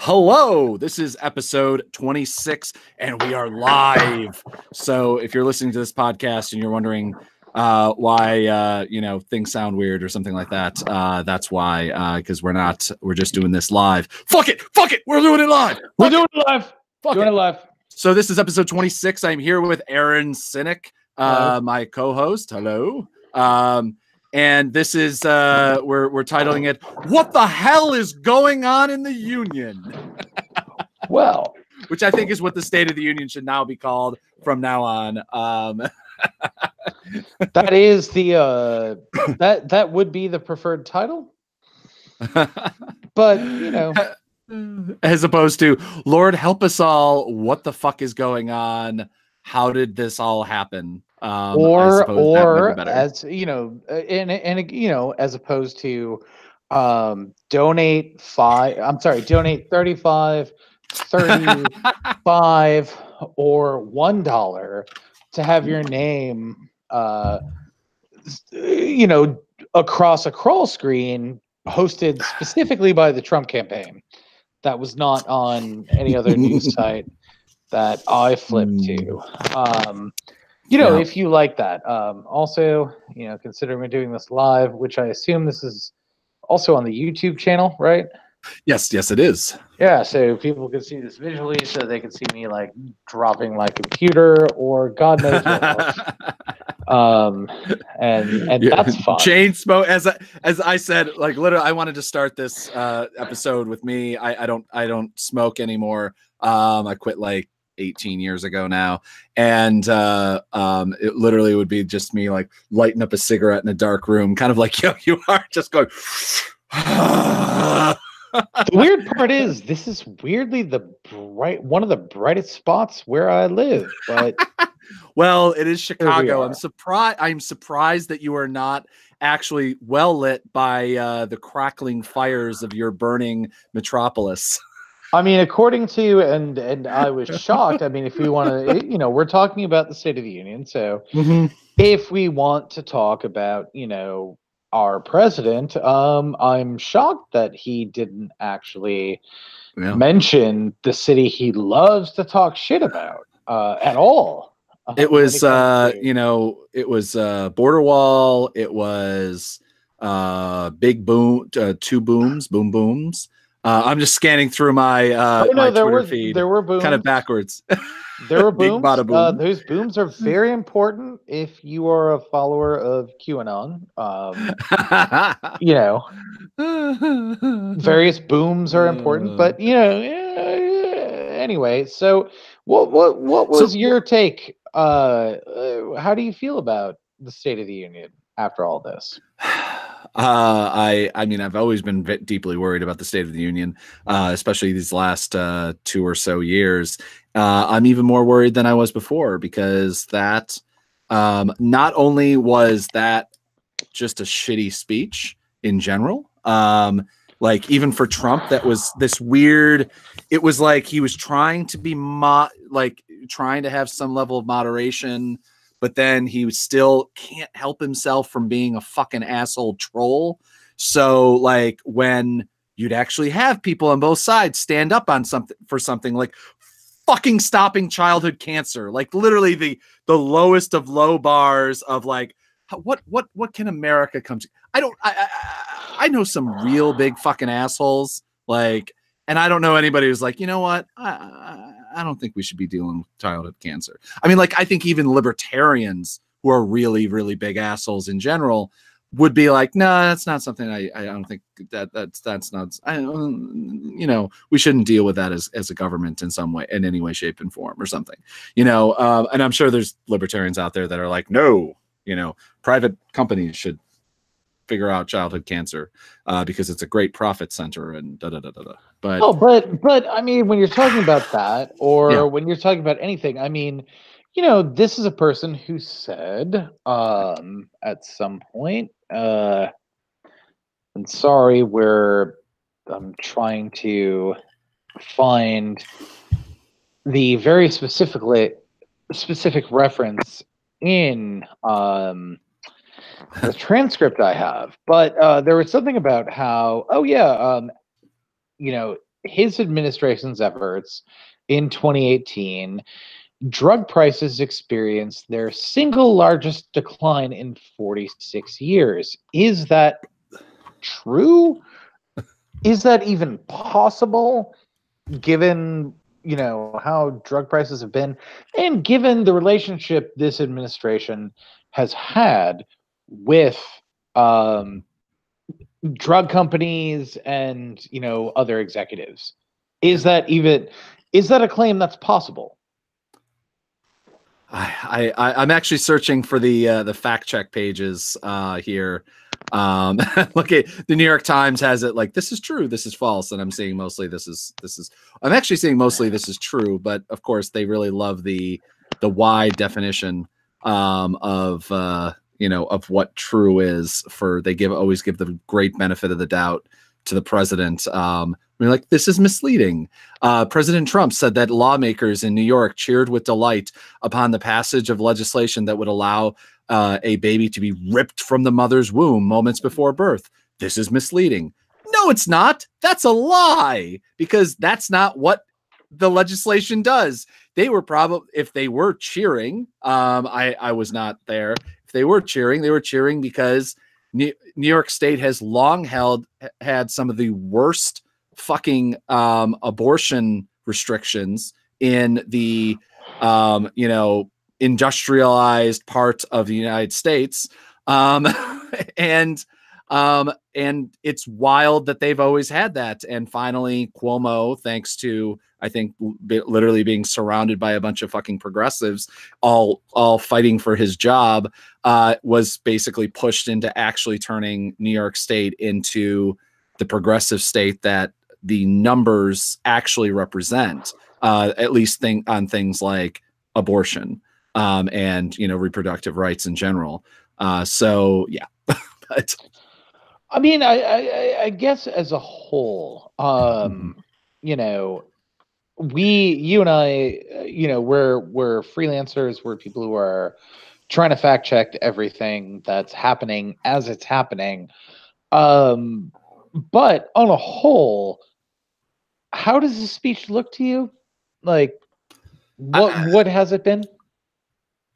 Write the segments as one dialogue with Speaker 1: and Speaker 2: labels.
Speaker 1: Hello, this is episode 26, and we are live. So if you're listening to this podcast and you're wondering why things sound weird or something like that, that's why, because we're just doing this live. Fuck it, we're doing it live.
Speaker 2: We're doing it live.
Speaker 1: Doing it live. So this is episode 26. I'm here with Aaron Sinek, my co-host. Hello. And this is we're titling it "What the Hell is Going On in the Union?"
Speaker 2: Well,
Speaker 1: which I think is what the State of the Union should now be called from now on.
Speaker 2: That is the that would be the preferred title. But
Speaker 1: as opposed to "Lord help us all, what the fuck is going on? How did this all happen?"
Speaker 2: Or as as opposed to donate 35, 35 or $1 to have your name across a crawl screen hosted specifically by the Trump campaign. That was not on any other news site that I flipped to. If you like that. Also, considering we're doing this live, which I assume this is also on the YouTube channel, right?
Speaker 1: Yes, it is.
Speaker 2: Yeah, so people can see this visually, so they can see me like dropping my computer or God knows what else. And that's fun.
Speaker 1: Chain smoke, as I said, like literally, I wanted to start this episode with me. I don't smoke anymore. I quit like 18 years ago now, and it literally would be just me like lighting up a cigarette in a dark room, kind of like you are, just going.
Speaker 2: The weird part is this is weirdly one of the brightest spots where I live, but
Speaker 1: well, it is Chicago. I'm surprised that you are not actually well lit by the crackling fires of your burning metropolis.
Speaker 2: I mean, according to and I was shocked. I mean, if we want to, we're talking about the State of the Union. So if we want to talk about, our president, I'm shocked that he didn't actually mention the city he loves to talk shit about at all.
Speaker 1: It was, it was border wall. It was big boom, two booms, boom booms. I'm just scanning through my Twitter feed.
Speaker 2: There were booms,
Speaker 1: kind of backwards.
Speaker 2: There were booms. Boom. Those booms are very important if you are a follower of QAnon. Various booms are important, but anyway. So, what was your take? How do you feel about the State of the Union after all this?
Speaker 1: I mean, I've always been deeply worried about the State of the Union, especially these last 2 or so years. I'm even more worried than I was before, because that not only was that just a shitty speech in general, like even for Trump, that was this weird. It was like he was trying to be trying to have some level of moderation, but then he still can't help himself from being a fucking asshole troll. So like when you'd actually have people on both sides stand up on something like fucking stopping childhood cancer, like literally the lowest of low bars of like, what can America come to? I know some real big fucking assholes, like, and I don't know anybody who's like, you know what? I don't think we should be dealing with childhood cancer. I mean, like, I think even libertarians who are really, really big assholes in general would be like, no, that's not something I don't think that's not, we shouldn't deal with that as a government in some way, in any way, shape, and form or something, and I'm sure there's libertarians out there that are like, no, private companies should figure out childhood cancer because it's a great profit center and da da da da da.
Speaker 2: But I mean, when you're talking about that, or when you're talking about anything, I mean, this is a person who said at some point, and sorry, I'm trying to find the very specific reference in the transcript I have, but there was something about how, his administration's efforts in 2018, drug prices experienced their single largest decline in 46 years. Is that true? Is that even possible, given how drug prices have been, and given the relationship this administration has had with drug companies and other executives? Is that a claim that's possible?
Speaker 1: I'm actually searching for the fact check pages here. Look at the New York Times has it like this is true, this is false, and I'm seeing mostly this is I'm actually seeing mostly this is true, but of course they really love the wide definition of of what true is. For they always give the great benefit of the doubt to the president. We're like, this is misleading. President Trump said that lawmakers in New York cheered with delight upon the passage of legislation that would allow a baby to be ripped from the mother's womb moments before birth. This is misleading. No, it's not. That's a lie, because that's not what the legislation does. They were probably, if they were cheering, I was not there. If they were cheering because New York State has long had some of the worst fucking abortion restrictions in the industrialized part of the United States, and it's wild that they've always had that. And finally, Cuomo, thanks to I think literally being surrounded by a bunch of fucking progressives, all fighting for his job, was basically pushed into actually turning New York State into the progressive state that the numbers actually represent, at least on things like abortion, and reproductive rights in general. So yeah, but
Speaker 2: I mean, I guess as a whole, you and I, we're freelancers. We're people who are trying to fact check everything that's happening as it's happening. But on a whole, how does this speech look to you? Like, what has it been?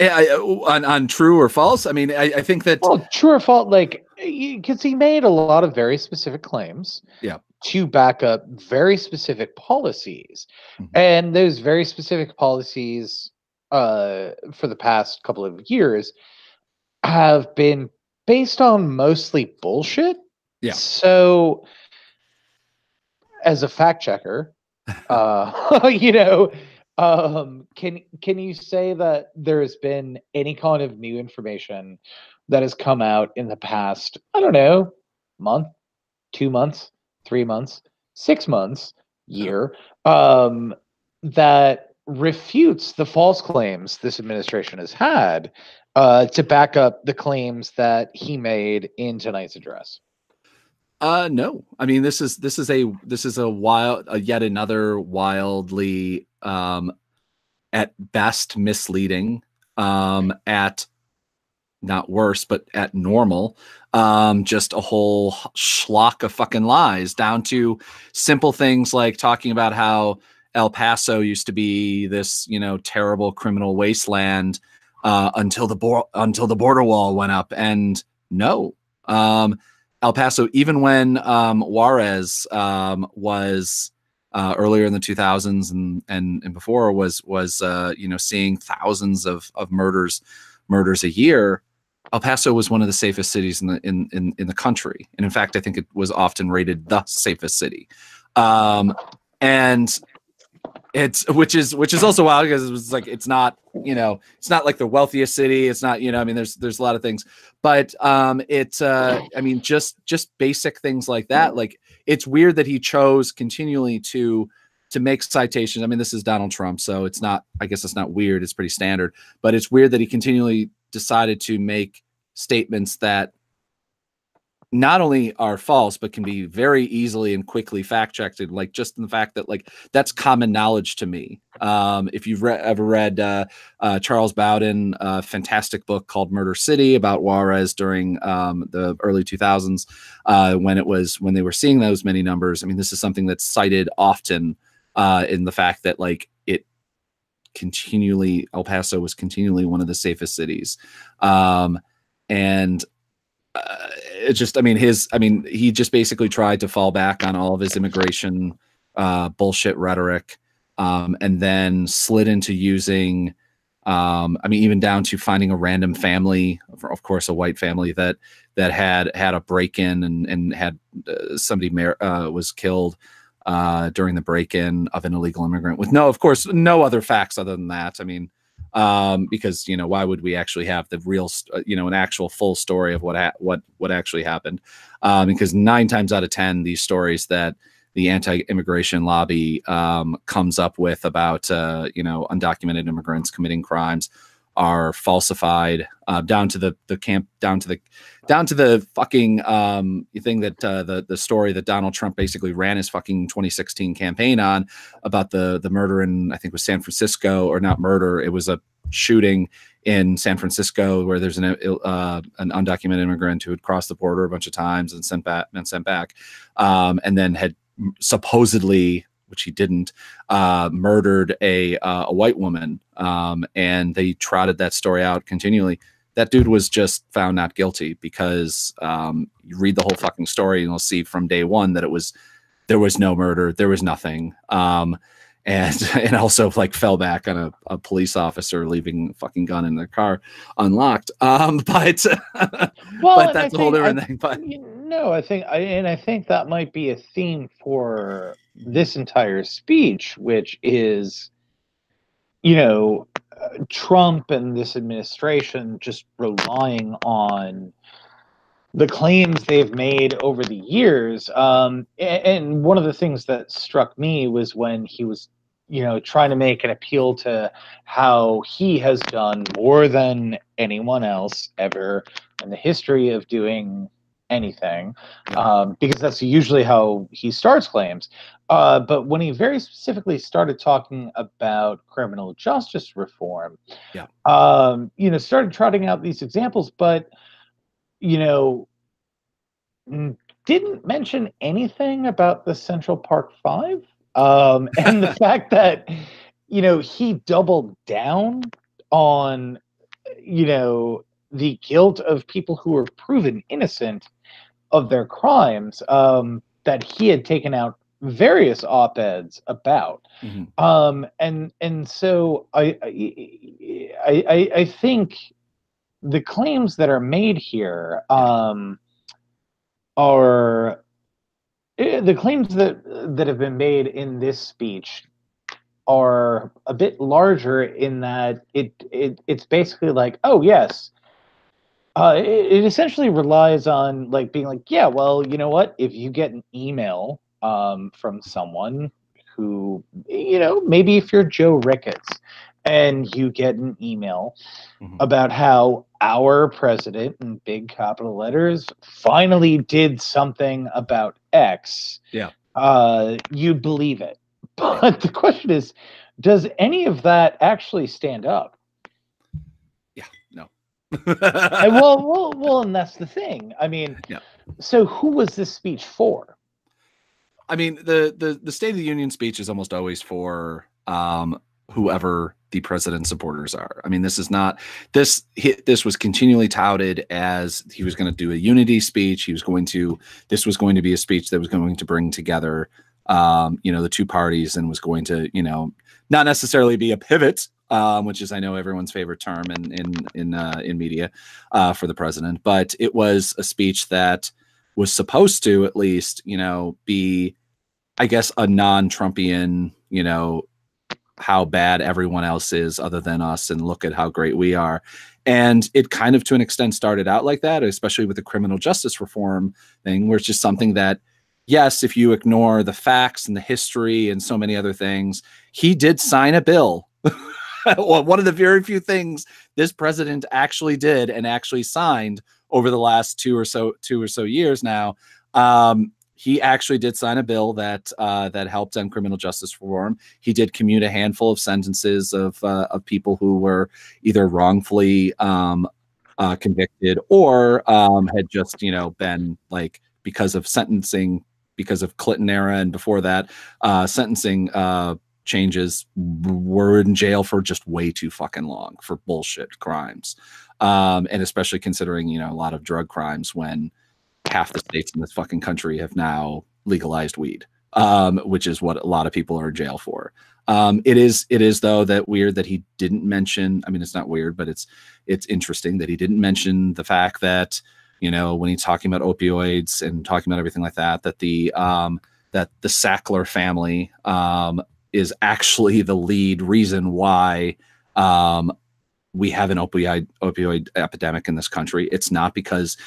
Speaker 1: On true or false? I mean, I think that,
Speaker 2: well, true or false, like, because he made a lot of very specific claims,
Speaker 1: yeah,
Speaker 2: to back up very specific policies, and those very specific policies, for the past couple of years, have been based on mostly bullshit.
Speaker 1: Yeah.
Speaker 2: So, as a fact checker, can you say that there's been any kind of new information that has come out in the past, I don't know, month, 2 months, 3 months, 6 months, year, that refutes the false claims this administration has had, to back up the claims that he made in tonight's address?
Speaker 1: No. I mean, this is a yet another wildly, at best misleading, at not worse, but at normal, just a whole schlock of fucking lies, down to simple things like talking about how El Paso used to be this, terrible criminal wasteland, until the border wall went up. And no, El Paso, even when Juarez was earlier in the 2000s and before, was seeing thousands of murders a year, El Paso was one of the safest cities in the country, and in fact, I think it was often rated the safest city. And it's which is also wild, because it was like, it's not like the wealthiest city. It's not, I mean, there's a lot of things, but I mean, just basic things like that. Like, it's weird that he chose continually to make citations. I mean, this is Donald Trump, so it's not, I guess it's not weird. It's pretty standard, but it's weird that he continually decided to make statements that not only are false, but can be very easily and quickly fact checked. Like just in the fact that like that's common knowledge to me. If you've ever read Charles Bowden, a fantastic book called Murder City about Juarez during the early 2000s, when they were seeing those many numbers. I mean, this is something that's cited often in the fact that like El Paso was continually one of the safest cities. And it just, he just basically tried to fall back on all of his immigration bullshit rhetoric, and then slid into using, even down to finding a random family, of course, a white family that had a break-in and had somebody was killed during the break-in of an illegal immigrant with of course, no other facts other than that. I mean, because why would we actually have the real an actual full story of what actually happened, because 9 times out of 10 these stories that the anti-immigration lobby comes up with about undocumented immigrants committing crimes are falsified, down to the fucking thing that the story that Donald Trump basically ran his fucking 2016 campaign on about the murder in, I think it was San Francisco, or not murder, it was a shooting in San Francisco where there's an undocumented immigrant who had crossed the border a bunch of times and sent back, and then had supposedly, which he didn't, murdered a white woman, and they trotted that story out continually. That dude was just found not guilty because you read the whole fucking story and you'll see from day one that there was no murder, there was nothing, and also like fell back on a police officer leaving a fucking gun in their car unlocked. But but that's a whole different thing. But
Speaker 2: I think that might be a theme for this entire speech, which is, Trump and this administration just relying on the claims they've made over the years. And one of the things that struck me was when he was, trying to make an appeal to how he has done more than anyone else ever in the history of doing anything, because that's usually how he starts claims. But when he very specifically started talking about criminal justice reform, started trotting out these examples, but didn't mention anything about the Central Park Five, and the fact that he doubled down on the guilt of people who were proven innocent of their crimes, that he had taken out various op-eds about. And so I think the claims that are made here are the claims that have been made in this speech are a bit larger in that it's basically like, oh yes, it essentially relies on like being like, yeah, well, you know what, if you get an email from someone who, maybe if you're Joe Ricketts and you get an email about how our president, in big capital letters, finally did something about X, you'd believe it. But the question is, does any of that actually stand up?
Speaker 1: Yeah, no.
Speaker 2: Well, and that's the thing. I mean, so who was this speech for?
Speaker 1: I mean, the State of the Union speech is almost always for whoever the president's supporters are. I mean, this is not this was continually touted as he was going to do a unity speech. This was going to be a speech that was going to bring together the two parties, and was going to, not necessarily be a pivot, which is, I know, everyone's favorite term in media for the president, but it was a speech that was supposed to at least, be, I guess, a non-Trumpian, how bad everyone else is other than us, and look at how great we are. And it kind of, to an extent, started out like that, especially with the criminal justice reform thing, where it's just something that, yes, if you ignore the facts and the history and so many other things, he did sign a bill. Well, one of the very few things this president actually did and actually signed over the last two or so years now. He actually did sign a bill that that helped end criminal justice reform. He did commute a handful of sentences of people who were either wrongfully convicted or had just been like, because of sentencing, because of Clinton era and before that sentencing changes, were in jail for just way too fucking long for bullshit crimes, and especially considering a lot of drug crimes when half the states in this fucking country have now legalized weed, which is what a lot of people are in jail for. It is though that weird that he didn't mention. I mean, it's not weird, but it's interesting that he didn't mention the fact that when he's talking about opioids and talking about everything like that, that the Sackler family is actually the lead reason why we have an opioid epidemic in this country. It's not because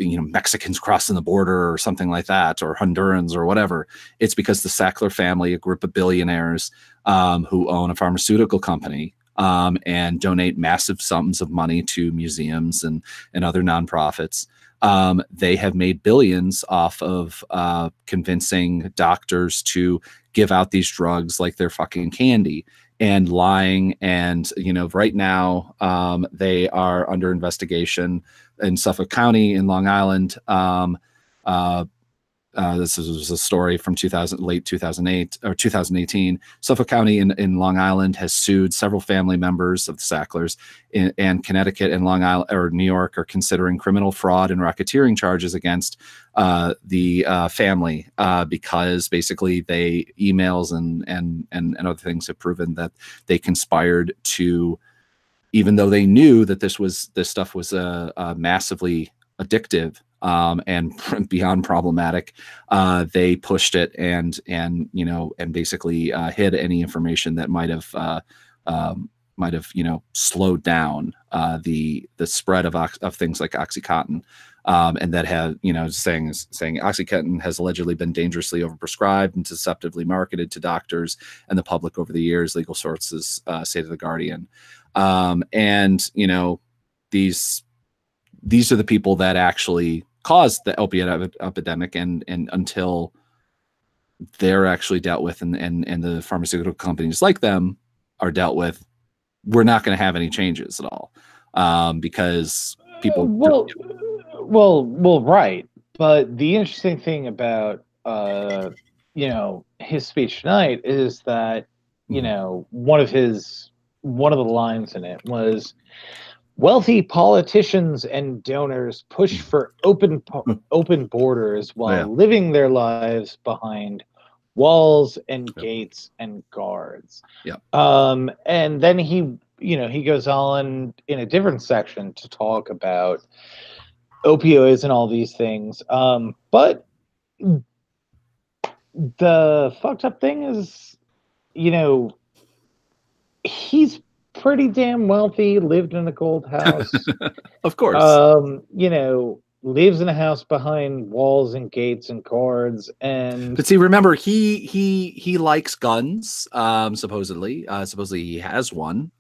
Speaker 1: Mexicans crossing the border or something like that, or Hondurans or whatever. It's because the Sackler family, a group of billionaires who own a pharmaceutical company and donate massive sums of money to museums and other nonprofits. They have made billions off of convincing doctors to give out these drugs like they're fucking candy, and lying. And right now they are under investigation in Suffolk County in Long Island. This was a story from late 2008 or 2018. Suffolk County in Long Island has sued several family members of the Sacklers, and Connecticut and Long Island or New York are considering criminal fraud and racketeering charges against the family because basically emails and other things have proven that they conspired to, even though they knew that this stuff was massively addictive and beyond problematic, they pushed it and basically hid any information that might have slowed down the spread of things like OxyContin, and that had saying OxyContin has allegedly been dangerously overprescribed and deceptively marketed to doctors and the public over the years. Legal sources say to The Guardian, and these are the people that actually caused the opiate epidemic, and until they're actually dealt with and the pharmaceutical companies like them are dealt with, we're not going to have any changes at all, because people
Speaker 2: right. But the interesting thing about his speech tonight is that one of the lines in it was, wealthy politicians and donors push for open borders while living their lives behind walls and gates and guards. And then he goes on in a different section to talk about opioids and all these things. But the fucked up thing is, he's pretty damn wealthy, lived in a gold house.
Speaker 1: Of course.
Speaker 2: Lives in a house behind walls and gates and guards.
Speaker 1: But see, remember, he likes guns, supposedly he has one,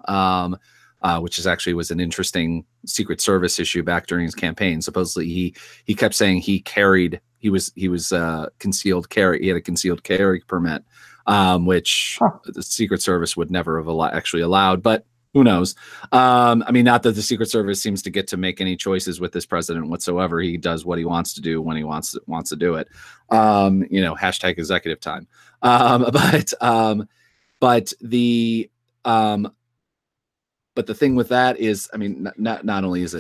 Speaker 1: which was an interesting Secret Service issue back during his campaign. Supposedly he kept saying he was concealed carry. He had a concealed carry permit, which the Secret Service would never have actually allowed, but who knows? I mean, not that the Secret Service seems to get to make any choices with this president whatsoever. He does what he wants to do when he wants to do it. Hashtag executive time. But the thing with that is, I mean, not only is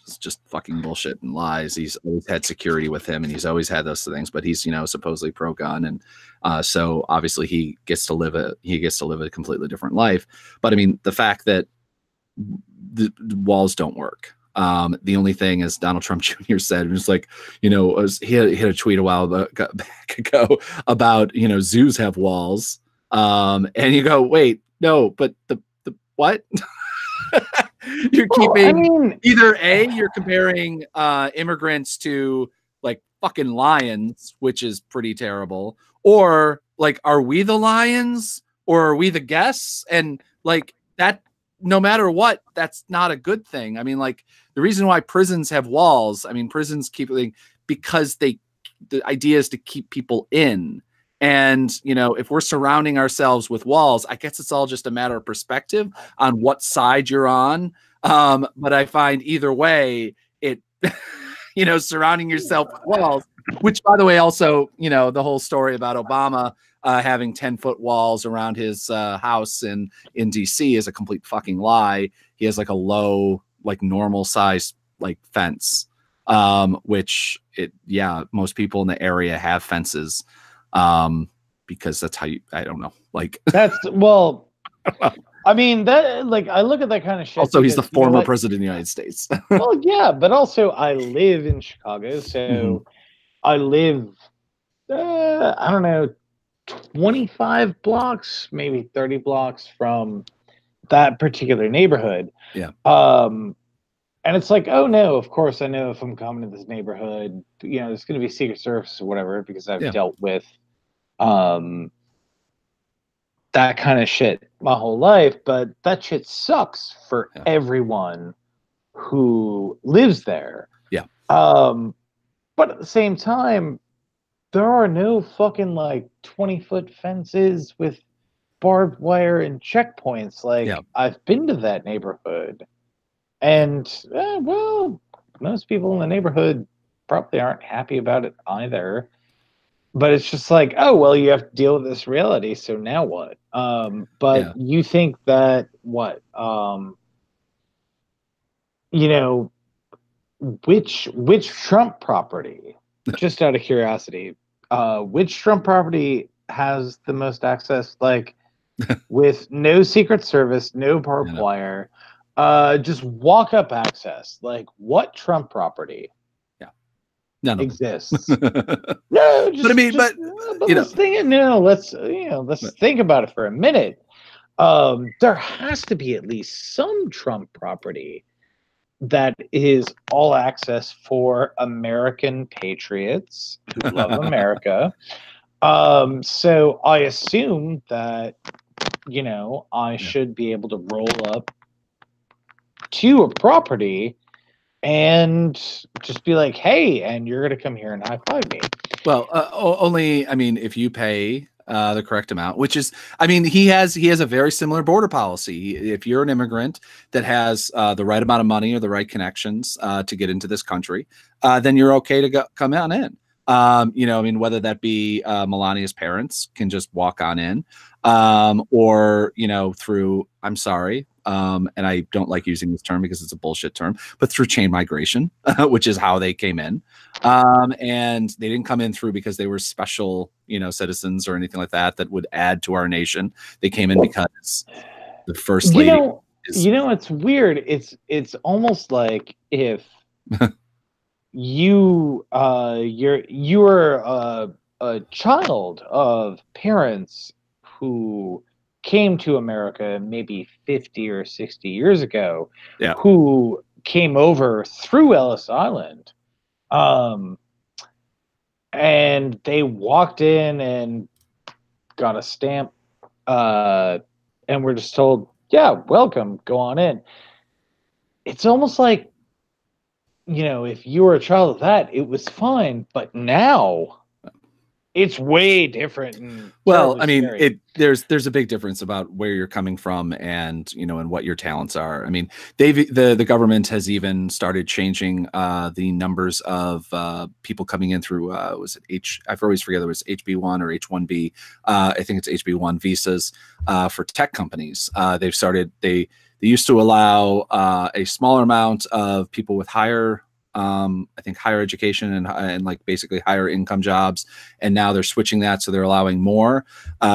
Speaker 1: it's just fucking bullshit and lies. He's always had security with him, and he's always had those things. But he's supposedly pro gun, and so obviously he gets to live a completely different life. But I mean, the fact that the walls don't work. The only thing, as Donald Trump Jr. said, was like, he had a tweet a while back ago about zoos have walls, and you go, wait, no, but the what? You're keeping either you're comparing immigrants to like fucking lions, which is pretty terrible, or like, are we the lions or are we the guests? And like that, no matter what, that's not a good thing. I mean, like, the reason why prisons have walls, I mean, prisons keep it because the idea is to keep people in. And, you know, if we're surrounding ourselves with walls, I guess it's all just a matter of perspective on what side you're on. But I find either way, it, you know, surrounding yourself with walls, which, by the way, also, you know, the whole story about Obama having 10-foot walls around his house in DC is a complete fucking lie. He has like a low, like normal size, like fence, which most people in the area have fences. Because that's how I don't know. Like
Speaker 2: that's, well, I mean, that, like, I look at that kind of shit.
Speaker 1: Also, he's the former president of the United States.
Speaker 2: Well, yeah, but also I live in Chicago, so I live, I don't know, 25 blocks, maybe 30 blocks from that particular neighborhood.
Speaker 1: Yeah.
Speaker 2: And it's like, oh no, of course I know if I'm coming to this neighborhood, you know, there's going to be Secret Service or whatever, because I've dealt with that kind of shit my whole life. But that shit sucks for everyone who lives there.
Speaker 1: Yeah.
Speaker 2: But at the same time, there are no fucking like 20-foot fences with barbed wire and checkpoints. Like, I've been to that neighborhood, and well, most people in the neighborhood probably aren't happy about it either. But it's just like, oh well, you have to deal with this reality, so now what? But you think that what? You know, which Trump property? Just out of curiosity, which Trump property has the most access? Like, with no Secret Service, no barbed wire, just walk up access. Like, what Trump property?
Speaker 1: None
Speaker 2: exists. No, just,
Speaker 1: but I mean,
Speaker 2: but you know, let's think about it for a minute. There has to be at least some Trump property that is all access for American patriots who love America. So I assume that, you know, I should be able to roll up to a property and just be like, hey, and you're going to come here and high five me.
Speaker 1: Well, only, I mean, if you pay the correct amount, which is, I mean, he has a very similar border policy. If you're an immigrant that has the right amount of money or the right connections to get into this country, then you're okay to come on in. You know, I mean, whether that be Melania's parents can just walk on in, or, you know, through, I'm sorry, and I don't like using this term because it's a bullshit term, but through chain migration, which is how they came in. And they didn't come in through because they were special, you know, citizens or anything like that that would add to our nation. They came in because the first lady.
Speaker 2: You know, it's weird. It's almost like if you are a child of parents who came to America maybe 50 or 60 years ago, who came over through Ellis Island, and they walked in and got a stamp, and we're just told, yeah, welcome, go on in. It's almost like, you know, if you were a child of that, it was fine, but now it's way different. And
Speaker 1: well, I mean, there's a big difference about where you're coming from and, you know, and what your talents are. I mean, the government has even started changing the numbers of people coming in through was it I always forget whether it was HB1 or H1B. I think it's HB1 visas for tech companies. They used to allow a smaller amount of people with higher I think higher education and like basically higher income jobs. And now they're switching that. So they're allowing more,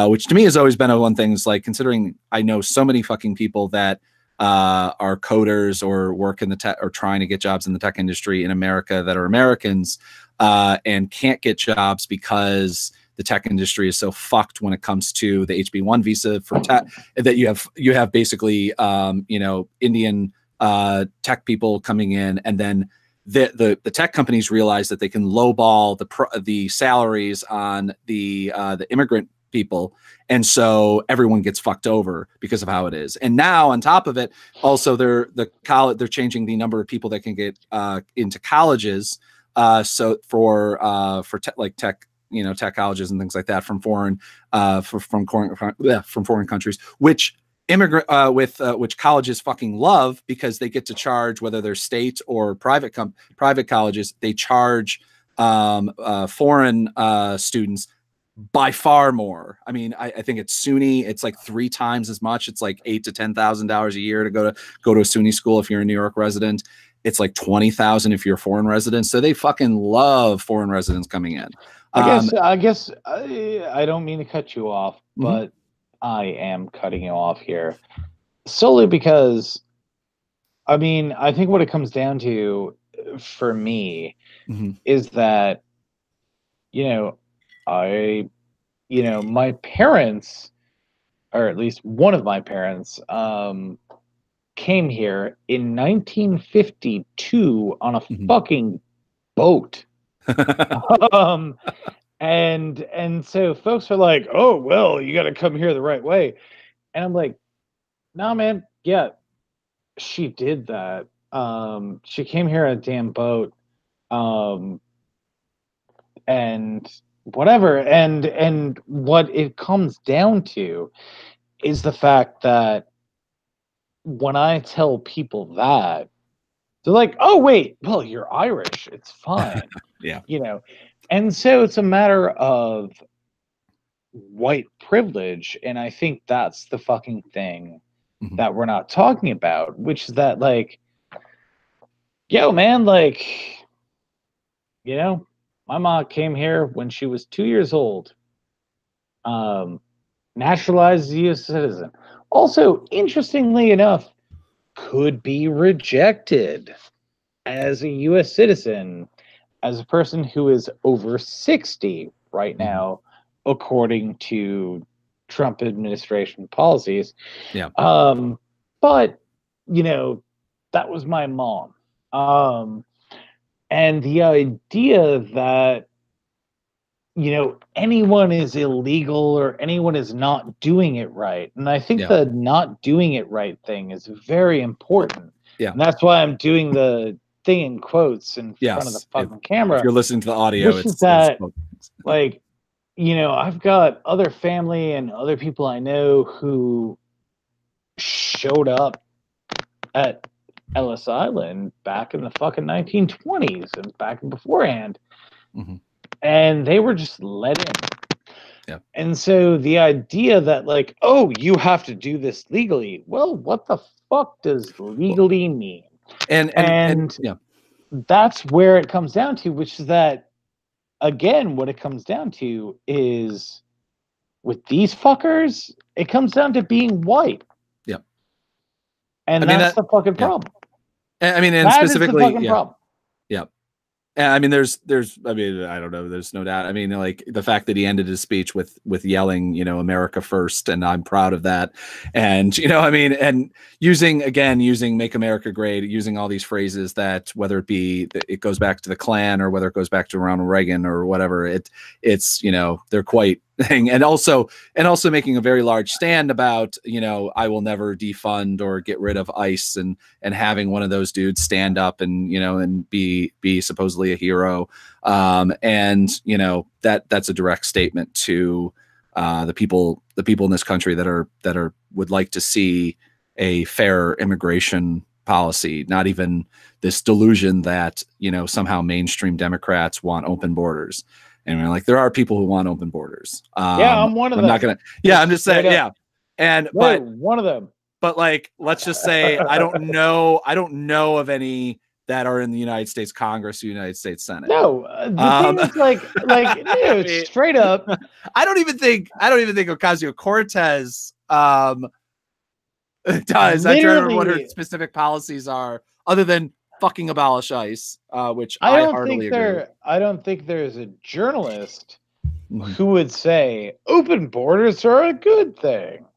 Speaker 1: which to me has always been one thing, is like, considering I know so many fucking people that are coders or work in the tech or trying to get jobs in the tech industry in America that are Americans and can't get jobs because the tech industry is so fucked when it comes to the HB1 visa for tech, that you have basically, you know, Indian tech people coming in, and then the tech companies realize that they can lowball the salaries on the immigrant people, and so everyone gets fucked over because of how it is. And now on top of it, also they're changing the number of people that can get into colleges. So for like tech, tech colleges and things like that from foreign from foreign countries, which which colleges fucking love, because they get to charge, whether they're state or private colleges, they charge foreign students by far more. I mean, I think it's SUNY. It's like 3 times as much. It's like $8,000 to $10,000 a year to go to a SUNY school if you're a New York resident. It's like 20,000 if you're a foreign resident. So they fucking love foreign residents coming in.
Speaker 2: I guess I don't mean to cut you off, but I am cutting you off here solely because, I mean, I think what it comes down to for me is that, my parents, or at least one of my parents, came here in 1952 on a fucking boat. And so folks are like, oh, well, you got to come here the right way. And I'm like, nah, man. Yeah, she did that. She came here on a damn boat. And whatever. And what it comes down to is the fact that when I tell people that, they're like, oh, wait, well, you're Irish. It's fine.
Speaker 1: Yeah.
Speaker 2: And so it's a matter of white privilege. And I think that's the fucking thing that we're not talking about, which is that, like, yo, man, like, my mom came here when she was 2 years old, naturalized as a U.S. citizen. Also, interestingly enough, could be rejected as a U.S. citizen as a person who is over 60 right now, according to Trump administration policies.
Speaker 1: Yeah.
Speaker 2: But, that was my mom. And the idea that, anyone is illegal or anyone is not doing it right. And I think the not doing it right thing is very important.
Speaker 1: Yeah.
Speaker 2: And that's why I'm doing the thing in quotes in front of the fucking camera.
Speaker 1: If you're listening to the audio,
Speaker 2: it's that, like, I've got other family and other people I know who showed up at Ellis Island back in the fucking 1920s and back beforehand. And they were just let in.
Speaker 1: Yeah.
Speaker 2: And so the idea that, like, oh, you have to do this legally. Well, what the fuck does legally mean? And
Speaker 1: yeah,
Speaker 2: that's where it comes down to, which is that, again, what it comes down to is with these fuckers, it comes down to being white.
Speaker 1: Yeah.
Speaker 2: And that's the fucking problem.
Speaker 1: I mean, and
Speaker 2: that
Speaker 1: specifically,
Speaker 2: is the fucking problem.
Speaker 1: Yeah. I mean, I mean, I don't know. There's no doubt. I mean, like the fact that he ended his speech with yelling, America first, and I'm proud of that. And, I mean, and using Make America Great, using all these phrases that, whether it be, it goes back to the Klan or whether it goes back to Ronald Reagan or whatever, it's, they're quite thing. And also making a very large stand about, I will never defund or get rid of ICE, and having one of those dudes stand up and, and be supposedly a hero. And, that's a direct statement to the people in this country that would like to see a fair immigration policy, not even this delusion that, somehow mainstream Democrats want open borders. And we're like, there are people who want open borders.
Speaker 2: I'm one of them.
Speaker 1: I'm not gonna. Yeah, I'm just saying. Yeah, but
Speaker 2: one of them.
Speaker 1: But, like, let's just say I don't know of any that are in the United States Congress or United States Senate.
Speaker 2: No, the thing is, like, dude, straight up.
Speaker 1: I don't even think Ocasio-Cortez does. I'm trying to remember what her specific policies are, other than fucking abolish ICE, which I heartily agree with.
Speaker 2: I don't think there's a journalist who would say open borders are a good thing.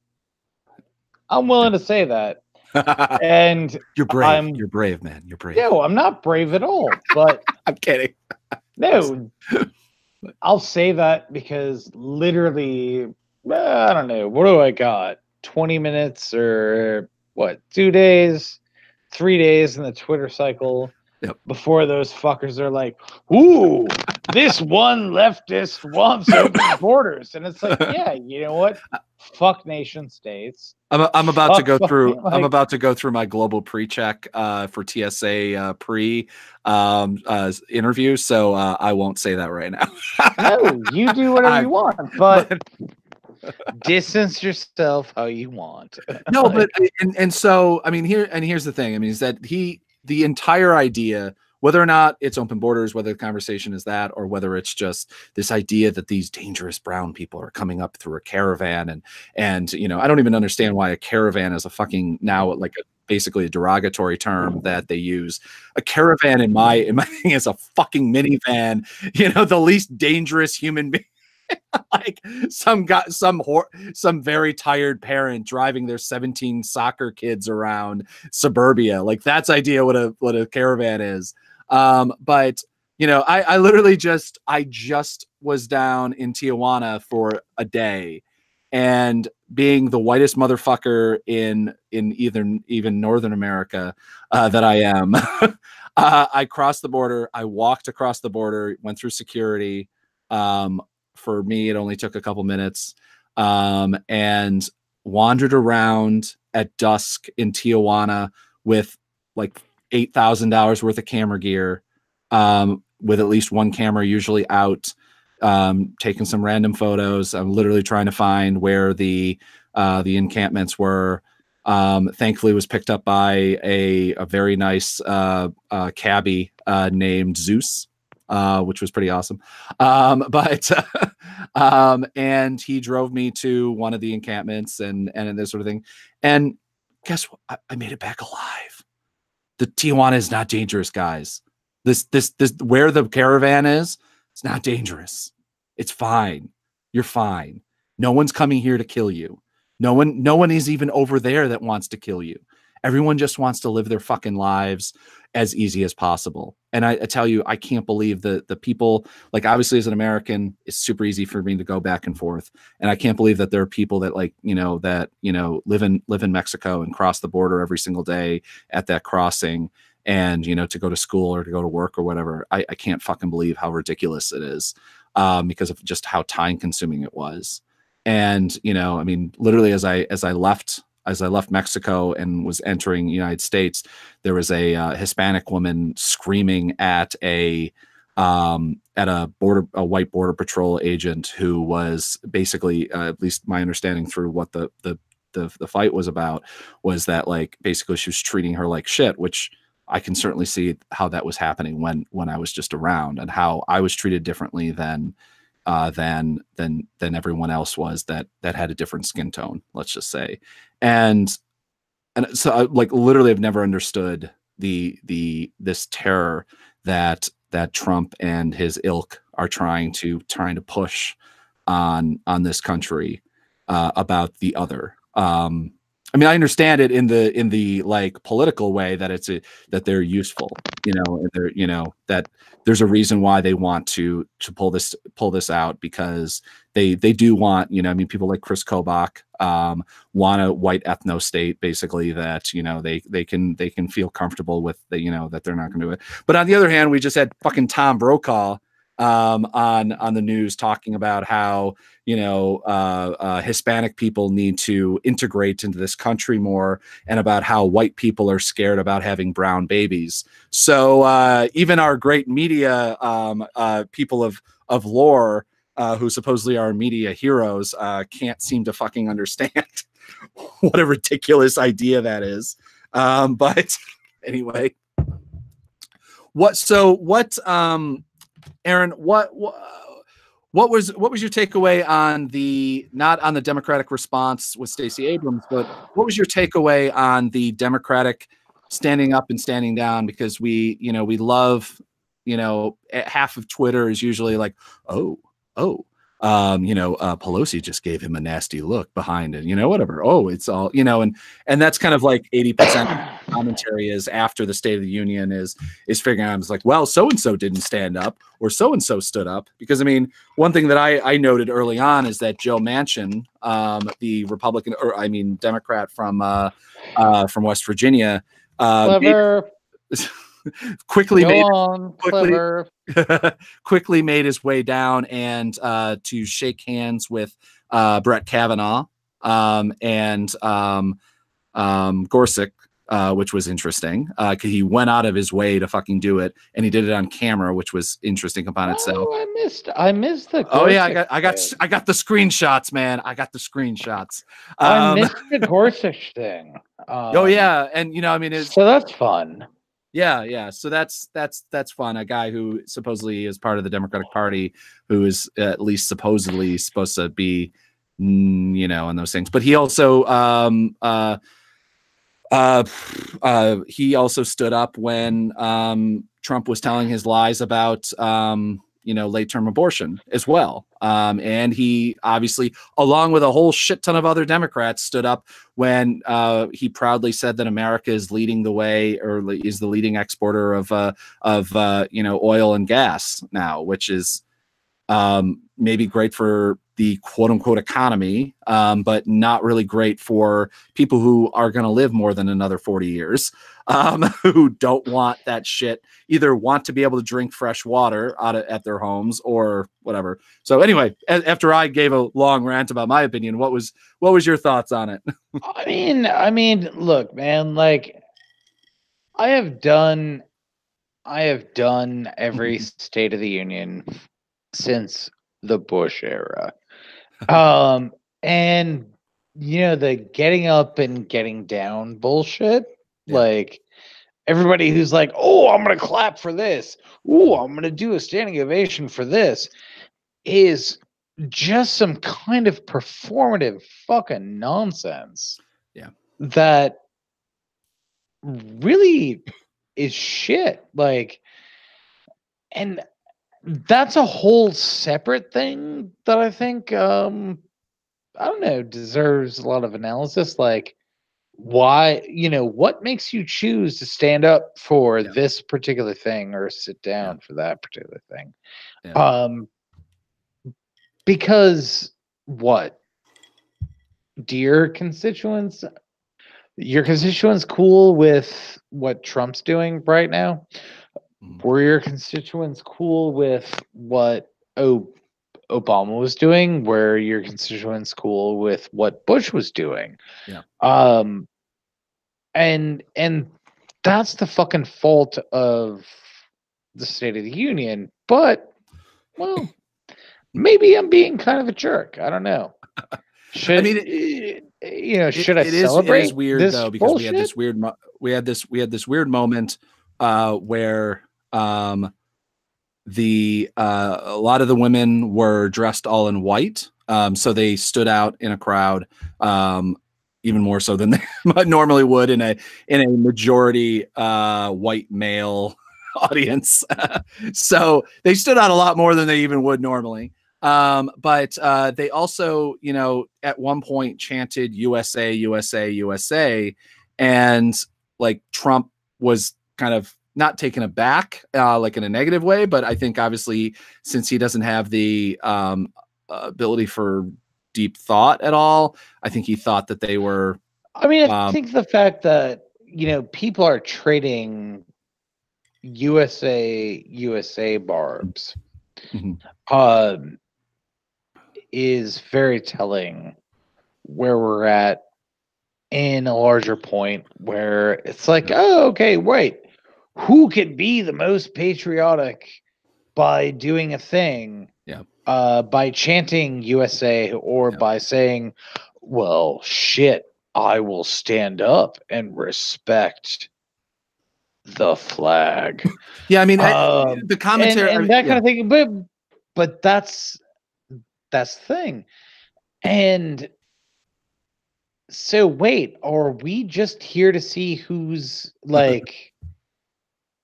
Speaker 2: I'm willing to say that. And
Speaker 1: you're brave. You're brave, man. You're brave.
Speaker 2: No, I'm not brave at all. But
Speaker 1: I'm kidding.
Speaker 2: No, I'll say that because literally I don't know. What do I got? 20 minutes or what? 2 days, 3 days in the Twitter cycle
Speaker 1: Yep.
Speaker 2: before those fuckers are like, ooh, this one leftist wants open borders. And it's like, yeah, you know what? Fuck nation states.
Speaker 1: I'm about to
Speaker 2: Fuck
Speaker 1: go through.
Speaker 2: fucking
Speaker 1: I'm
Speaker 2: like
Speaker 1: about to go through my global pre-check for TSA pre interview, so I won't say that right now.
Speaker 2: no, you do whatever
Speaker 1: I,
Speaker 2: you want, but
Speaker 1: but
Speaker 2: distance yourself how you want.
Speaker 1: no, but
Speaker 2: Like,
Speaker 1: and so I mean here's the thing. I mean is that the entire idea, whether or not it's open borders, whether the conversation is that, or whether it's just this idea that these dangerous brown people are coming up through a caravan, and you know I don't even understand why a caravan is a fucking now like a basically a derogatory term that they use. A caravan in my thing is a fucking minivan, you know, the least dangerous human being. Like some very tired parent driving their 17 soccer kids around suburbia. Like that's idea what a caravan is. But you know, I literally I just was down in Tijuana for a day, and being the whitest motherfucker in even Northern America that I am, I crossed the border. I walked across the border, went through security. Um, for me, it only took a couple minutes, and wandered around at dusk in Tijuana with like $8,000 worth of camera gear, with at least one camera usually out, taking some random photos. I'm literally trying to find where the encampments were. Thankfully, was picked up by a very nice cabbie named Zeus, which was pretty awesome. But and he drove me to one of the encampments and this sort of thing. And guess what? I made it back alive. The Tijuana is not dangerous, guys. This where the caravan is, it's not dangerous. It's fine. You're fine. No one's coming here to kill you. No one is even over there that wants to kill you. Everyone just wants to live their fucking lives as easy as possible. And I tell you, I can't believe the people, like obviously as an American, it's super easy for me to go back and forth. And I can't believe that there are people that live in Mexico and cross the border every single day at that crossing, and to go to school or to go to work or whatever. I can't fucking believe how ridiculous it is, because of just how time consuming it was. And I mean, literally as I left Mexico and was entering the United States, there was a Hispanic woman screaming at a white border patrol agent who was basically, at least my understanding through what the fight was about, was that like basically she was treating her like shit, which I can certainly see how that was happening when I was just around, and how I was treated differently than everyone else was that had a different skin tone, let's just say. And so I, like literally I've never understood this terror that Trump and his ilk are trying to push on this country, about the other. I mean, I understand it in the like political way that that they're useful, that there's a reason why they want to pull this out, because they do want, I mean, people like Chris Kobach want a white ethno state, basically, that they can feel comfortable with, that they're not going to do it. But on the other hand, we just had fucking Tom Brokaw on the news talking about how Hispanic people need to integrate into this country more, and about how white people are scared about having brown babies. So even our great media people of lore, who supposedly are media heroes, can't seem to fucking understand what a ridiculous idea that is. But anyway, Aaron, what was your takeaway on not on the Democratic response with Stacey Abrams, but what was your takeaway on the Democratic standing up and standing down? Because we love, half of Twitter is usually like, oh, Pelosi just gave him a nasty look behind it, whatever. Oh, it's all, and that's kind of like 80% commentary is after the State of the Union is figuring out, it's like, well, so and so didn't stand up, or so and so stood up. Because I mean, one thing that I noted early on is that Joe Manchin, the Republican, or I mean Democrat from West Virginia,
Speaker 2: Clever.
Speaker 1: quickly
Speaker 2: Go
Speaker 1: made
Speaker 2: on,
Speaker 1: quickly
Speaker 2: clever.
Speaker 1: quickly made his way down and to shake hands with Brett Kavanaugh and Gorsuch, which was interesting because he went out of his way to fucking do it, and he did it on camera, which was interesting upon itself.
Speaker 2: Oh, I missed the
Speaker 1: Oh yeah,
Speaker 2: Gorsuch
Speaker 1: I got the screenshots, man. I got the screenshots.
Speaker 2: I missed the Gorsuch thing.
Speaker 1: Oh yeah, and I mean, it's
Speaker 2: so that's fun.
Speaker 1: Yeah. So that's fun. A guy who supposedly is part of the Democratic Party, who is at least supposedly supposed to be, and those things. But he also he also stood up when Trump was telling his lies about late term abortion as well. And he obviously, along with a whole shit ton of other Democrats, stood up when he proudly said that America is leading the way, or is the leading exporter of oil and gas now, which is maybe great for the quote unquote economy, but not really great for people who are going to live more than another 40 years, who don't want that shit, either want to be able to drink fresh water at their homes or whatever. So anyway, after I gave a long rant about my opinion, what was your thoughts on it?
Speaker 2: I mean, look, man, like I have done every State of the Union since the Bush era. And the getting up and getting down bullshit,
Speaker 1: Yeah.
Speaker 2: like everybody who's like, oh, I'm gonna clap for this, oh, I'm gonna do a standing ovation for this, is just some kind of performative fucking nonsense.
Speaker 1: Yeah.
Speaker 2: That really is shit. Like, and that's a whole separate thing that I think I don't know, deserves a lot of analysis. Like, why, what makes you choose to stand up for this particular thing or sit down for that particular thing?
Speaker 1: Yeah.
Speaker 2: Because what? Do your constituents cool with what Trump's doing right now? Were your constituents cool with what Obama was doing? Were your constituents cool with what Bush was doing?
Speaker 1: Yeah.
Speaker 2: And that's the fucking fault of the State of the Union. But, well, maybe I'm being kind of a jerk. I don't know. Should should I celebrate?
Speaker 1: It is weird
Speaker 2: this
Speaker 1: though, because
Speaker 2: bullshit?
Speaker 1: we had this weird moment where the a lot of the women were dressed all in white, so they stood out in a crowd even more so than they normally would in a majority white male audience. So they stood out a lot more than they even would normally. But they also, at one point chanted USA, USA, USA. And like Trump was kind of not taken aback, like in a negative way. But I think obviously, since he doesn't have the ability for deep thought at all, I think he thought that they were.
Speaker 2: I mean, I think the fact that, people are trading USA barbs is very telling where we're at in a larger point where it's like, oh, okay, wait, who could be the most patriotic by doing a thing? By chanting USA or by saying, well, shit, I will stand up and respect the flag.
Speaker 1: Yeah, I mean, the commentary
Speaker 2: and that kind of thing, but that's the thing. And so wait, are we just here to see who's like,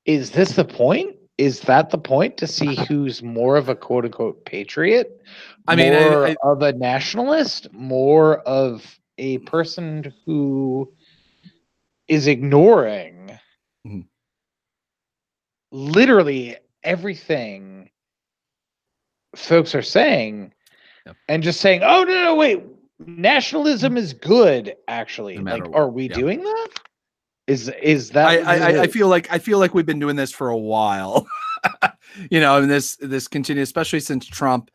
Speaker 2: is this the point? is that the point, to see who's more of a quote unquote patriot,
Speaker 1: I mean,
Speaker 2: more of a nationalist, more of a person who is ignoring
Speaker 1: Mhm.
Speaker 2: literally everything folks are saying
Speaker 1: Yeah.
Speaker 2: and just saying, "Oh no, wait, nationalism is good."
Speaker 1: No
Speaker 2: Actually,
Speaker 1: matter
Speaker 2: like,
Speaker 1: what.
Speaker 2: are we
Speaker 1: Yeah.
Speaker 2: doing that? Is that what it
Speaker 1: I
Speaker 2: is?
Speaker 1: feel like we've been doing this for a while. You know, and this continues, especially since Trump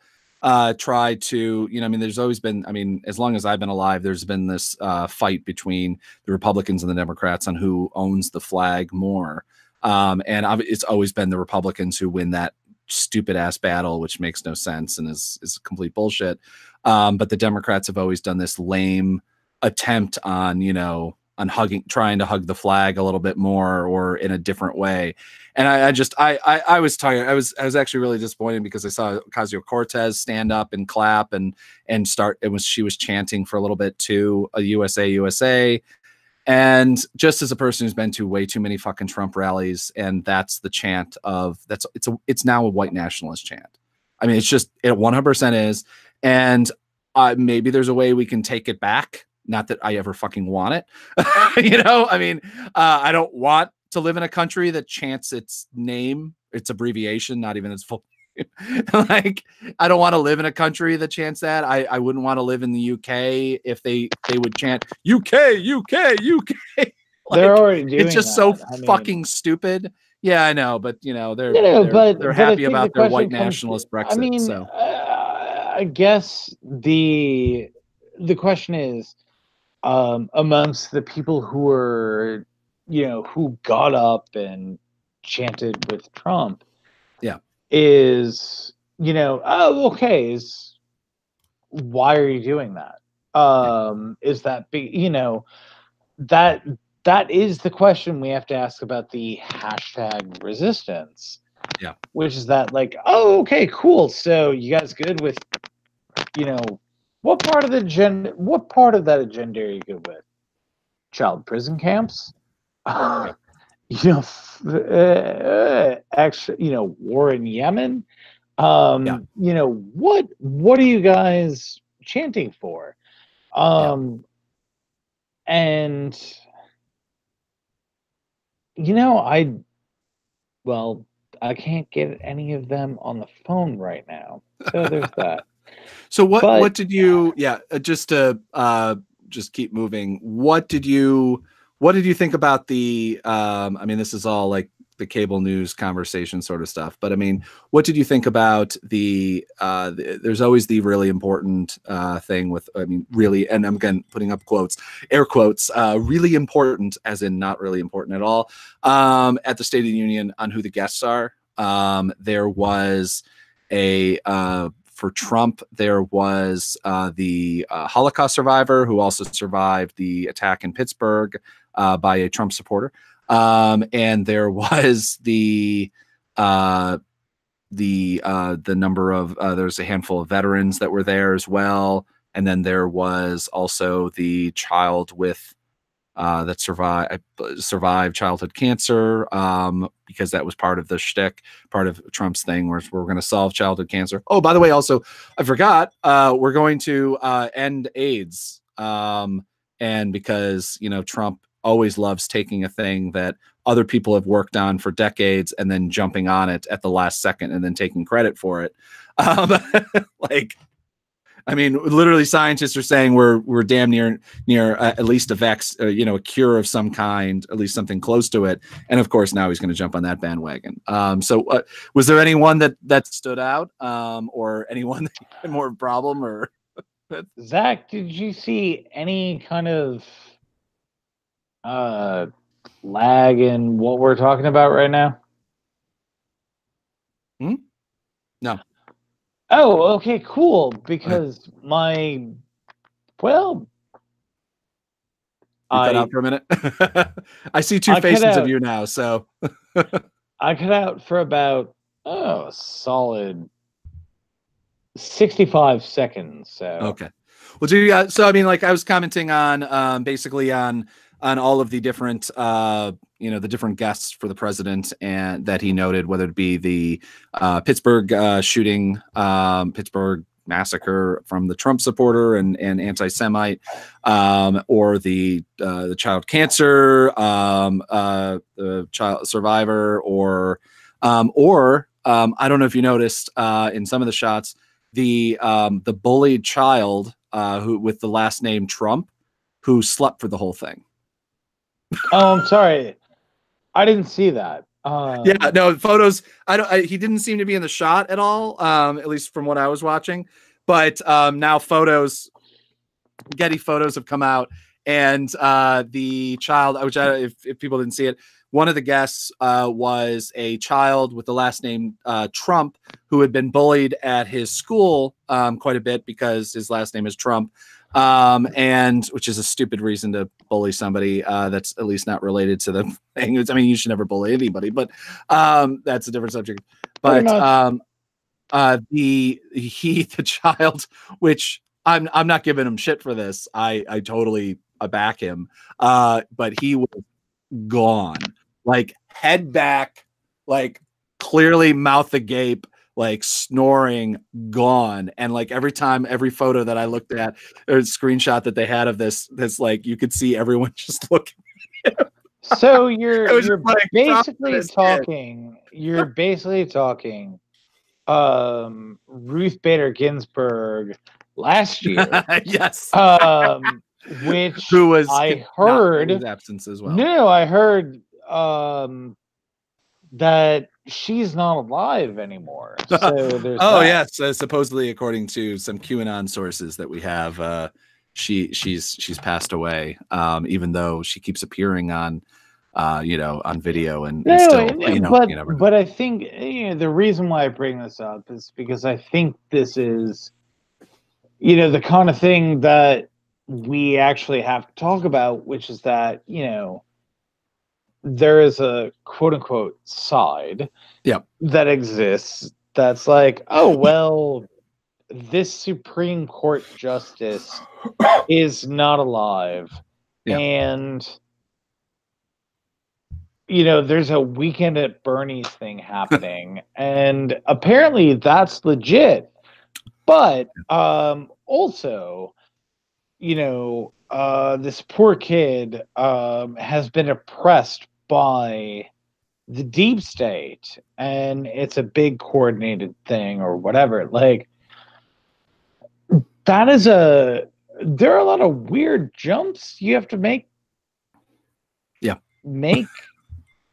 Speaker 1: tried to, you know, I mean, there's always been, I mean, as long as I've been alive, there's been this fight between the Republicans and the Democrats on who owns the flag more. It's always been the Republicans who win that stupid ass battle, which makes no sense and is complete bullshit. But the Democrats have always done this lame attempt on, you know, on trying to hug the flag a little bit more or in a different way. And I was tired. I was actually really disappointed because I saw Ocasio-Cortez stand up and clap and start. She was chanting for a little bit too, a USA, USA. And just as a person who's been to way too many fucking Trump rallies, and that's the chant of it's now a white nationalist chant. I mean, it 100% is. And maybe there's a way we can take it back. Not that I ever fucking want it. You know, I mean, I don't want to live in a country that chants its name, its abbreviation, not even its full. Like, I don't want to live in a country that chants that. I wouldn't want to live in the UK if they would chant UK, UK, UK.
Speaker 2: They're
Speaker 1: Like,
Speaker 2: already
Speaker 1: it's
Speaker 2: doing
Speaker 1: just so
Speaker 2: that. I mean,
Speaker 1: fucking stupid. Yeah, I know, but you know, they're
Speaker 2: but I
Speaker 1: happy
Speaker 2: think the
Speaker 1: about their
Speaker 2: question
Speaker 1: white
Speaker 2: comes.
Speaker 1: nationalist
Speaker 2: I
Speaker 1: Brexit.
Speaker 2: mean,
Speaker 1: So
Speaker 2: I guess the question is, amongst the people who were, who got up and chanted with Trump,
Speaker 1: yeah,
Speaker 2: is, oh, okay, why are you doing that?
Speaker 1: yeah,
Speaker 2: Is that that that is the question we have to ask about the hashtag resistance,
Speaker 1: yeah,
Speaker 2: which is that, like, oh, okay, cool. So you guys good with, you know, what part of that agenda are you good with? Child prison camps?
Speaker 1: yeah,
Speaker 2: Actually, war in Yemen.
Speaker 1: yeah,
Speaker 2: What are you guys chanting for?
Speaker 1: yeah.
Speaker 2: Um, and I well, I can't get any of them on the phone right now, so there's that.
Speaker 1: So
Speaker 2: But
Speaker 1: what did you yeah, just to just keep moving. What did you think about the I mean, this is all like the cable news conversation sort of stuff, but I mean, what did you think about there's always the really important thing with, I mean, really, and I'm again putting up quotes, air quotes, really important as in not really important at all, at the State of the Union on who the guests are. There was for Trump, there was the Holocaust survivor who also survived the attack in Pittsburgh by a Trump supporter, and there was the number of there's a handful of veterans that were there as well, and then there was also the child with that survived childhood cancer, because that was part of the shtick, part of Trump's thing, where we're going to solve childhood cancer. Oh, by the way, also I forgot, we're going to end AIDS, and because Trump always loves taking a thing that other people have worked on for decades and then jumping on it at the last second and then taking credit for it. Like, I mean, literally, scientists are saying we're damn near at least a cure of some kind, at least something close to it. And of course, now he's going to jump on that bandwagon. So, was there anyone that stood out, or anyone that had more problem, or
Speaker 2: Zach, did you see any kind of uh lag in what we're talking about right now?
Speaker 1: hmm? No?
Speaker 2: Oh, okay, cool. Because well,
Speaker 1: You cut
Speaker 2: I
Speaker 1: out for a minute. I see two
Speaker 2: I cut
Speaker 1: faces of
Speaker 2: out
Speaker 1: you now. So
Speaker 2: I cut out for about, a solid 65 seconds. So
Speaker 1: okay. Well, do you, so I mean, like I was commenting on basically on all of the different the different guests for the president and that he noted, whether it be the Pittsburgh shooting, Pittsburgh massacre from the Trump supporter and anti-Semite, or the child cancer, the child survivor, or I don't know if you noticed in some of the shots, the bullied child who with the last name Trump, who slept for the whole thing.
Speaker 2: Oh, I'm sorry, I didn't see that.
Speaker 1: Yeah, no photos. He didn't seem to be in the shot at all, at least from what I was watching. But now Getty photos have come out, and the child, which if people didn't see it, one of the guests was a child with the last name Trump, who had been bullied at his school quite a bit because his last name is Trump, and which is a stupid reason to bully somebody that's at least not related to the thing. I mean, you should never bully anybody, but that's a different subject. But the child, which I'm not giving him shit for this. I totally back him. But he was gone, like head back, like clearly mouth agape, like snoring, gone. And like every photo that I looked at or screenshot that they had of this, like you could see everyone just looking at him.
Speaker 2: So you're basically talking. You're basically talking. Ruth Bader Ginsburg last year.
Speaker 1: Yes.
Speaker 2: Which
Speaker 1: who was
Speaker 2: I heard
Speaker 1: his absence as well.
Speaker 2: No, I heard that she's not alive anymore. So there's
Speaker 1: yes, supposedly according to some QAnon sources that we have, she's passed away. Even though she keeps appearing on on video and still,
Speaker 2: but I think the reason why I bring this up is because I think this is the kind of thing that we actually have to talk about, which is that there is a quote unquote side that exists that's like, oh well, this Supreme Court justice is not alive, and there's a Weekend at Bernie's thing happening, and apparently that's legit. But also, this poor kid has been oppressed by the deep state, and it's a big coordinated thing or whatever. Like, there are a lot of weird jumps you have to make.
Speaker 1: Yeah.
Speaker 2: Make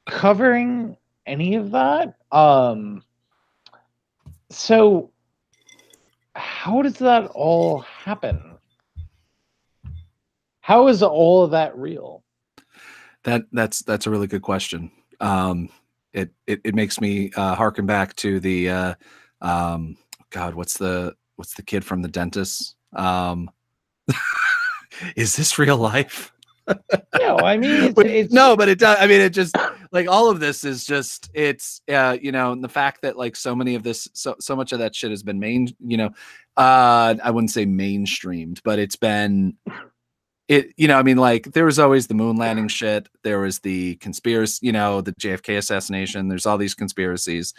Speaker 2: covering any of that. So how does that all happen? How is all of that real?
Speaker 1: That's a really good question. It makes me harken back to the God, what's the kid from The Dentist? Is this real life?
Speaker 2: No, I mean it's
Speaker 1: no, but it does. I mean, it just like all of this is just and the fact that like so many of this, so much of that shit has been I wouldn't say mainstreamed, but it's been I mean, like there was always the moon landing shit. There was the conspiracy, the JFK assassination. There's all these conspiracies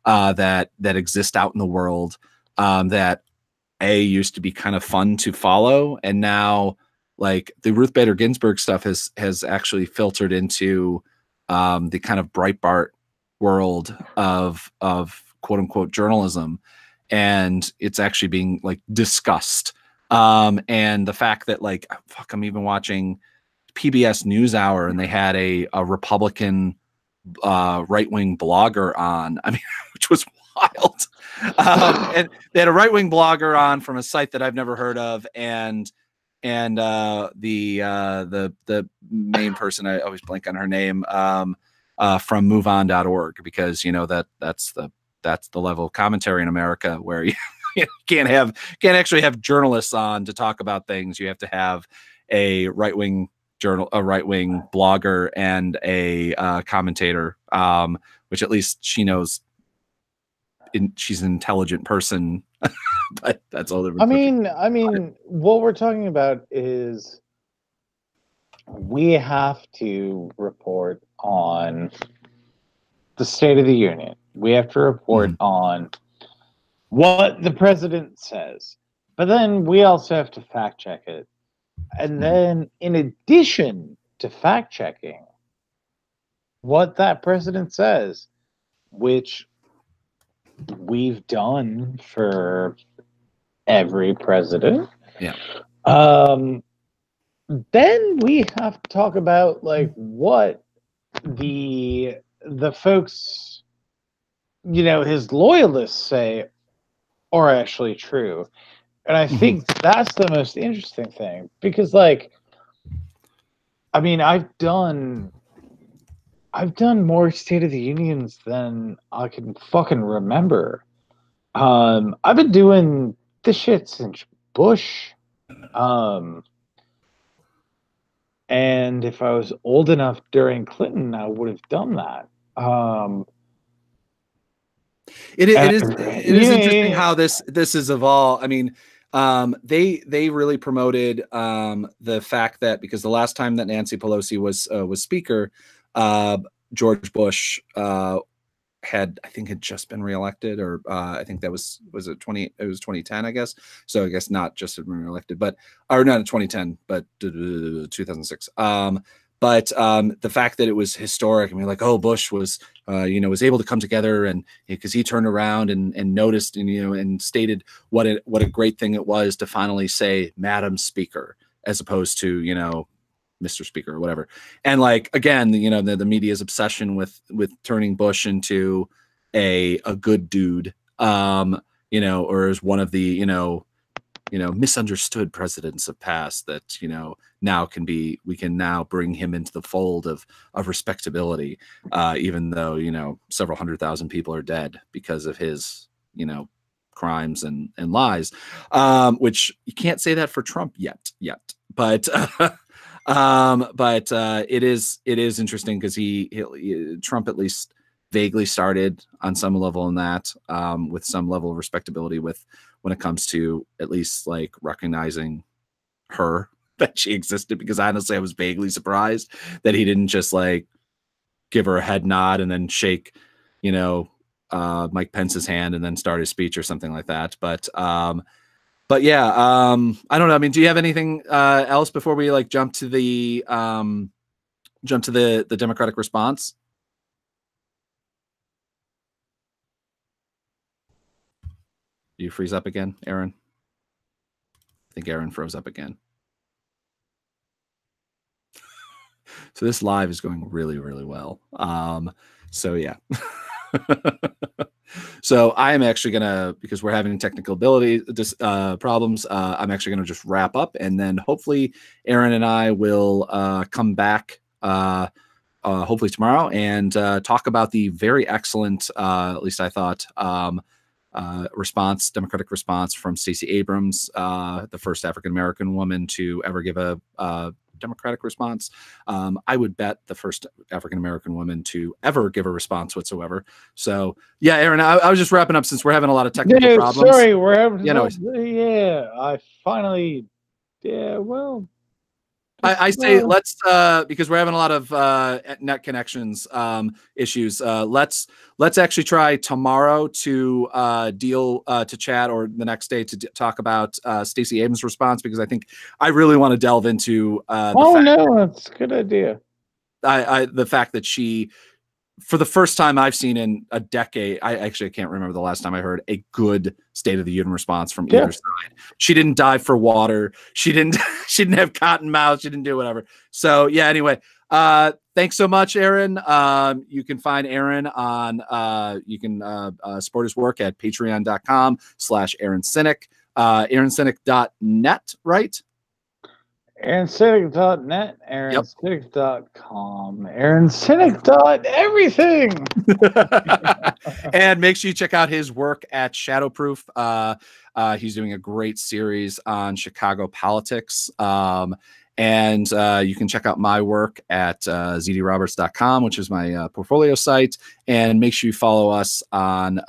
Speaker 1: that exist out in the world that used to be kind of fun to follow, and now like the Ruth Bader Ginsburg stuff has actually filtered into the kind of Breitbart world of quote unquote journalism, and it's actually being like discussed. And the fact that like I'm even watching PBS NewsHour, and they had a Republican right-wing blogger on. I mean, which was wild. And they had a right-wing blogger on from a site that I've never heard of, and the main person, I always blank on her name, from MoveOn.org, because that's the level of commentary in America where you can't actually have journalists on to talk about things. You have to have a right-wing blogger and a commentator, which at least she knows. She's an intelligent person. But that's all.
Speaker 2: I mean, what we're talking about is we have to report on the State of the Union. We have to report on what the president says. But then we also have to fact check it. And then, in addition to fact checking what that president says, which we've done for every president,
Speaker 1: Yeah.
Speaker 2: Then we have to talk about like what the folks, his loyalists say are actually true. And I think that's the most interesting thing because, like, I mean, I've done more State of the Unions than I can fucking remember. I've been doing this shit since Bush. And if I was old enough during Clinton, I would have done that.
Speaker 1: It is interesting how this has evolved. I mean, they really promoted the fact that because the last time that Nancy Pelosi was speaker, George Bush had just been reelected, or I think that was it 2010, I guess. So I guess not just had been reelected, but or not in 2010, but 2006. But the fact that it was historic, I mean, like, oh, Bush was, was able to come together, and because he turned around and noticed, and and stated what a great thing it was to finally say Madam Speaker as opposed to Mr. Speaker or whatever. And like again, the media's obsession with turning Bush into a good dude, or as one of the misunderstood presidents of past that now we can now bring him into the fold of respectability, even though several 100,000 people are dead because of his crimes and lies, which you can't say that for Trump yet, but it is interesting because Trump at least vaguely started on some level in that, with some level of respectability when it comes to at least like recognizing her, that she existed, because honestly I was vaguely surprised that he didn't just like give her a head nod and then shake Mike Pence's hand and then start his speech or something like that. But yeah, I don't know. I mean, do you have anything else before we like jump to the Democratic response? Do you freeze up again, Aaron? I think Aaron froze up again. So this live is going really, really well. So yeah. So I am actually gonna, because we're having technical problems, I'm actually gonna just wrap up, and then hopefully Aaron and I will come back hopefully tomorrow and talk about the very excellent, at least I thought, Democratic response from Stacey Abrams, the first African-American woman to ever give a Democratic response. I would bet the first African-American woman to ever give a response whatsoever. So yeah, Aaron, I was just wrapping up since we're having a lot of technical problems.
Speaker 2: Sorry, we're having I finally, well,
Speaker 1: I say let's because we're having a lot of net connections issues. Let's actually try tomorrow to to chat, or the next day to talk about Stacey Abrams' response, because I think I really want to delve into
Speaker 2: that's a good idea.
Speaker 1: The fact that she, for the first time I've seen in a decade, I can't remember the last time I heard a good State of the Union response from either side. She didn't dive for water. She didn't have cotton mouth. She didn't do whatever. So yeah, anyway, thanks so much, Aaron. You can find Aaron on, you can support his work at patreon.com/Aaron Sinek, aaronsinek.net, right?
Speaker 2: AaronSinek.net, AaronSinek.com, AaronSinek.everything.
Speaker 1: And make sure you check out his work at Shadowproof. He's doing a great series on Chicago politics. And you can check out my work at zdroberts.com, which is my portfolio site. And make sure you follow us on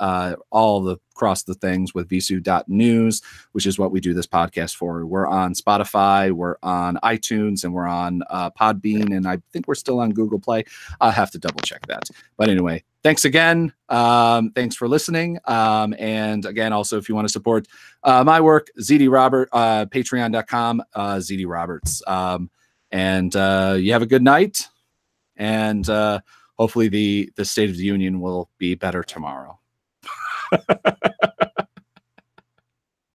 Speaker 1: all the across the things with Visu.News, which is what we do this podcast for. We're on Spotify, we're on iTunes, and we're on Podbean, and I think we're still on Google Play. I'll have to double check that. But anyway, thanks again. Thanks for listening. And again, also, if you want to support my work, ZD Robert, patreon.com, ZD Roberts. And you have a good night. And hopefully the State of the Union will be better tomorrow.